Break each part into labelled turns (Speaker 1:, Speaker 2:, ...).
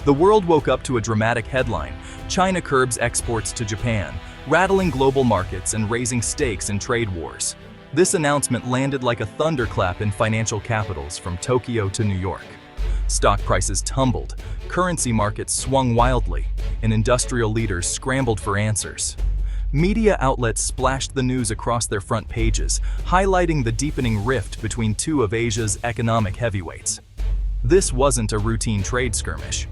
Speaker 1: The world woke up to a dramatic headline: China curbs exports to Japan, rattling global markets and raising stakes in trade wars. This announcement landed like a thunderclap in financial capitals from Tokyo to New York. Stock prices tumbled, currency markets swung wildly, and industrial leaders scrambled for answers. Media outlets splashed the news across their front pages, highlighting the deepening rift between two of Asia's economic heavyweights. This wasn't a routine trade skirmish.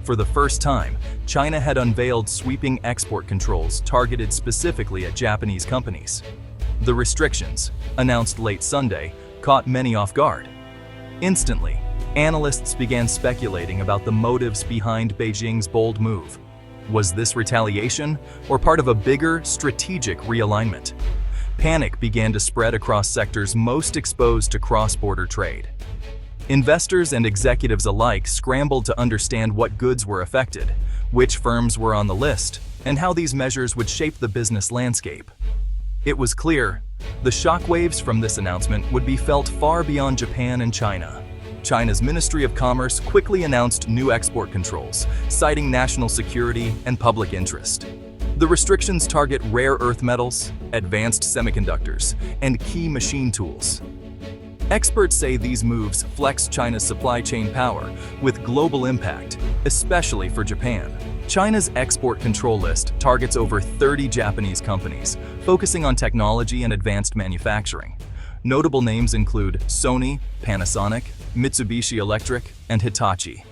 Speaker 1: For the first time, China had unveiled sweeping export controls targeted specifically at Japanese companies. The restrictions, announced late Sunday, caught many off guard. Instantly, analysts began speculating about the motives behind Beijing's bold move. Was this retaliation, or part of a bigger, strategic realignment? Panic began to spread across sectors most exposed to cross-border trade. Investors and executives alike scrambled to understand what goods were affected, which firms were on the list, and how these measures would shape the business landscape. It was clear, the shockwaves from this announcement would be felt far beyond Japan and China. China's Ministry of Commerce quickly announced new export controls, citing national security and public interest. The restrictions target rare earth metals, advanced semiconductors, and key machine tools. Experts say these moves flex China's supply chain power with global impact, especially for Japan. China's export control list targets over 30 Japanese companies, focusing on technology and advanced manufacturing. Notable names include Sony, Panasonic, Mitsubishi Electric, and Hitachi.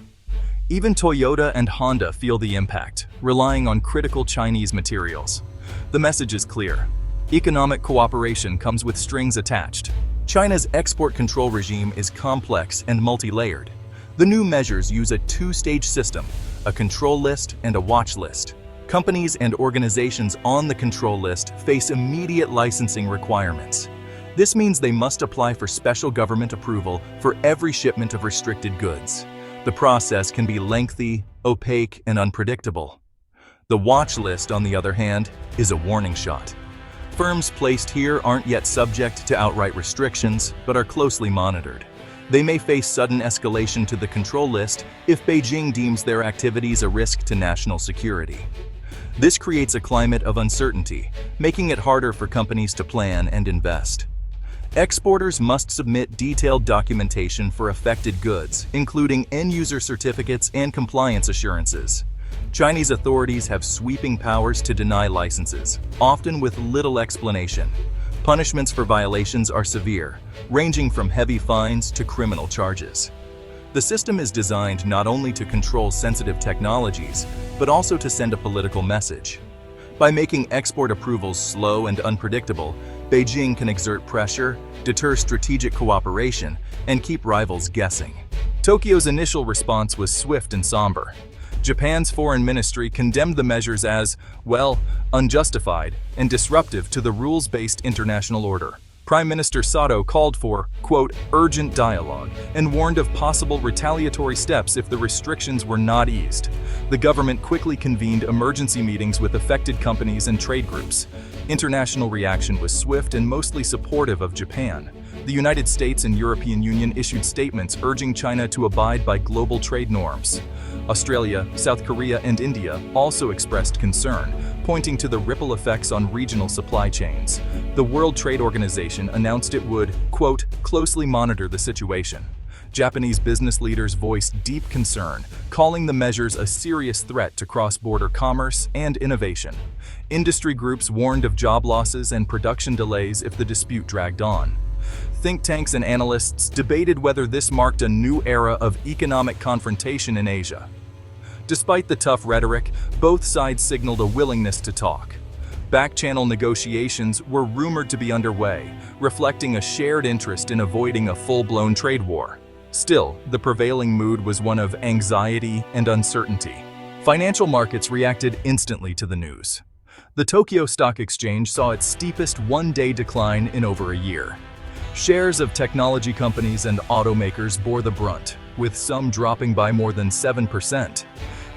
Speaker 1: Even Toyota and Honda feel the impact, relying on critical Chinese materials. The message is clear: economic cooperation comes with strings attached. China's export control regime is complex and multi-layered. The new measures use a two-stage system, a control list and a watch list. Companies and organizations on the control list face immediate licensing requirements. This means they must apply for special government approval for every shipment of restricted goods. The process can be lengthy, opaque, and unpredictable. The watch list, on the other hand, is a warning shot. Firms placed here aren't yet subject to outright restrictions, but are closely monitored. They may face sudden escalation to the control list if Beijing deems their activities a risk to national security. This creates a climate of uncertainty, making it harder for companies to plan and invest. Exporters must submit detailed documentation for affected goods, including end-user certificates and compliance assurances. Chinese authorities have sweeping powers to deny licenses, often with little explanation. Punishments for violations are severe, ranging from heavy fines to criminal charges. The system is designed not only to control sensitive technologies, but also to send a political message. By making export approvals slow and unpredictable, Beijing can exert pressure, deter strategic cooperation, and keep rivals guessing. Tokyo's initial response was swift and somber. Japan's foreign ministry condemned the measures as, well, unjustified and disruptive to the rules-based international order. Prime Minister Sato called for, quote, urgent dialogue and warned of possible retaliatory steps if the restrictions were not eased. The government quickly convened emergency meetings with affected companies and trade groups. International reaction was swift and mostly supportive of Japan. The United States and European Union issued statements urging China to abide by global trade norms. Australia, South Korea, and India also expressed concern, pointing to the ripple effects on regional supply chains. The World Trade Organization announced it would, quote, closely monitor the situation. Japanese business leaders voiced deep concern, calling the measures a serious threat to cross-border commerce and innovation. Industry groups warned of job losses and production delays if the dispute dragged on. Think tanks and analysts debated whether this marked a new era of economic confrontation in Asia. Despite the tough rhetoric, both sides signaled a willingness to talk. Back-channel negotiations were rumored to be underway, reflecting a shared interest in avoiding a full-blown trade war. Still, the prevailing mood was one of anxiety and uncertainty. Financial markets reacted instantly to the news. The Tokyo Stock Exchange saw its steepest one-day decline in over a year. Shares of technology companies and automakers bore the brunt, with some dropping by more than 7%.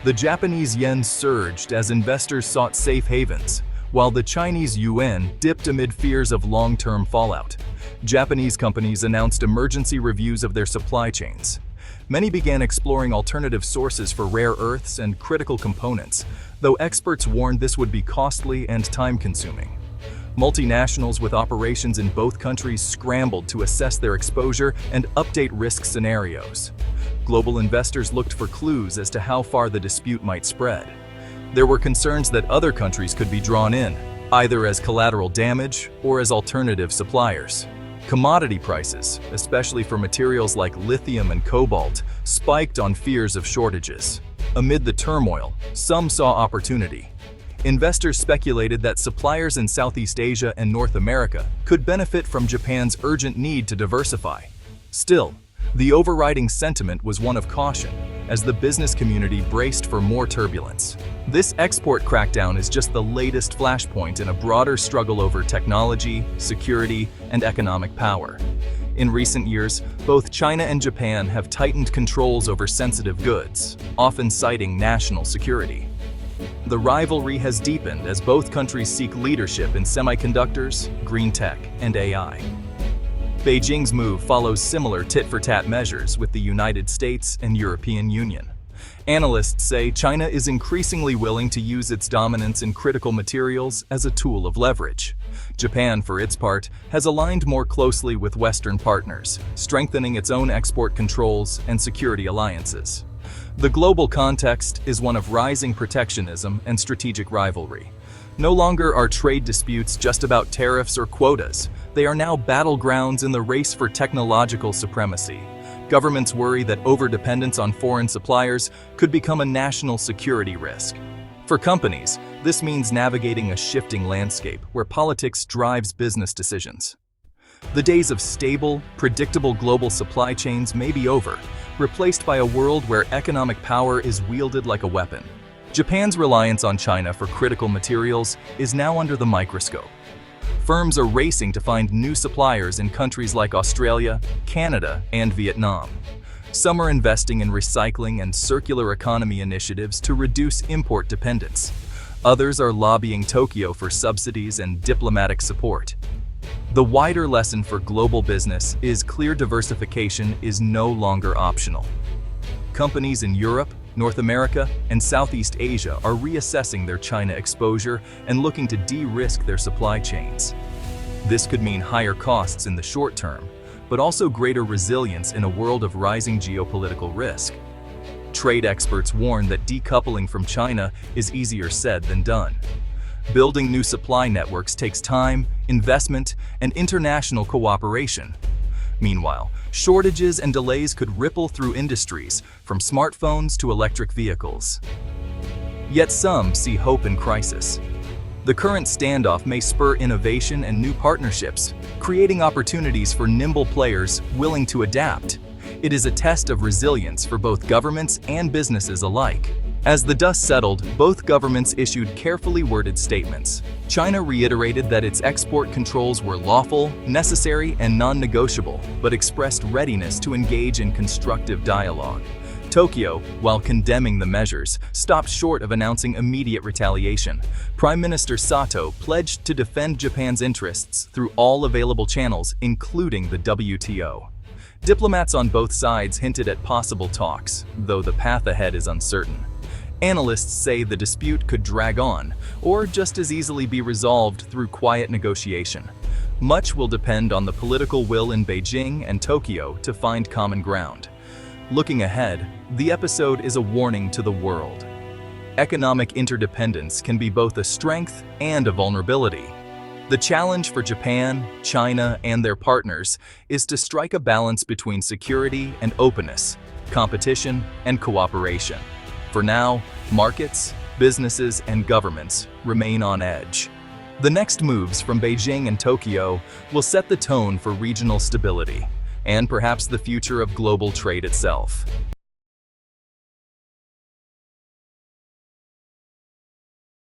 Speaker 1: The Japanese yen surged as investors sought safe havens, while the Chinese yuan dipped amid fears of long-term fallout. Japanese companies announced emergency reviews of their supply chains. Many began exploring alternative sources for rare earths and critical components, though experts warned this would be costly and time-consuming. Multinationals with operations in both countries scrambled to assess their exposure and update risk scenarios. Global investors looked for clues as to how far the dispute might spread. There were concerns that other countries could be drawn in, either as collateral damage or as alternative suppliers. Commodity prices, especially for materials like lithium and cobalt, spiked on fears of shortages. Amid the turmoil, some saw opportunity. Investors speculated that suppliers in Southeast Asia and North America could benefit from Japan's urgent need to diversify. Still, the overriding sentiment was one of caution, as the business community braced for more turbulence. This export crackdown is just the latest flashpoint in a broader struggle over technology, security, and economic power. In recent years, both China and Japan have tightened controls over sensitive goods, often citing national security. The rivalry has deepened as both countries seek leadership in semiconductors, green tech, and AI. Beijing's move follows similar tit-for-tat measures with the United States and European Union. Analysts say China is increasingly willing to use its dominance in critical materials as a tool of leverage. Japan, for its part, has aligned more closely with Western partners, strengthening its own export controls and security alliances. The global context is one of rising protectionism and strategic rivalry. No longer are trade disputes just about tariffs or quotas. They are now battlegrounds in the race for technological supremacy. Governments worry that overdependence on foreign suppliers could become a national security risk. For companies, this means navigating a shifting landscape where politics drives business decisions. The days of stable, predictable global supply chains may be over, replaced by a world where economic power is wielded like a weapon. Japan's reliance on China for critical materials is now under the microscope. Firms are racing to find new suppliers in countries like Australia, Canada, and Vietnam. Some are investing in recycling and circular economy initiatives to reduce import dependence. Others are lobbying Tokyo for subsidies and diplomatic support. The wider lesson for global business is clear diversification is no longer optional. Companies in Europe, North America, and Southeast Asia are reassessing their China exposure and looking to de-risk their supply chains. This could mean higher costs in the short term, but also greater resilience in a world of rising geopolitical risk. Trade experts warn that decoupling from China is easier said than done. Building new supply networks takes time, investment, and international cooperation. Meanwhile, shortages and delays could ripple through industries, from smartphones to electric vehicles. Yet some see hope in crisis. The current standoff may spur innovation and new partnerships, creating opportunities for nimble players willing to adapt. It is a test of resilience for both governments and businesses alike. As the dust settled, both governments issued carefully worded statements. China reiterated that its export controls were lawful, necessary, and non-negotiable, but expressed readiness to engage in constructive dialogue. Tokyo, while condemning the measures, stopped short of announcing immediate retaliation. Prime Minister Sato pledged to defend Japan's interests through all available channels, including the WTO. Diplomats on both sides hinted at possible talks, though the path ahead is uncertain. Analysts say the dispute could drag on, or just as easily be resolved through quiet negotiation. Much will depend on the political will in Beijing and Tokyo to find common ground. Looking ahead, the episode is a warning to the world. Economic interdependence can be both a strength and a vulnerability. The challenge for Japan, China, and their partners is to strike a balance between security and openness, competition and cooperation. For now, markets, businesses, and governments remain on edge. The next moves from Beijing and Tokyo will set the tone for regional stability, and perhaps the future of global trade itself.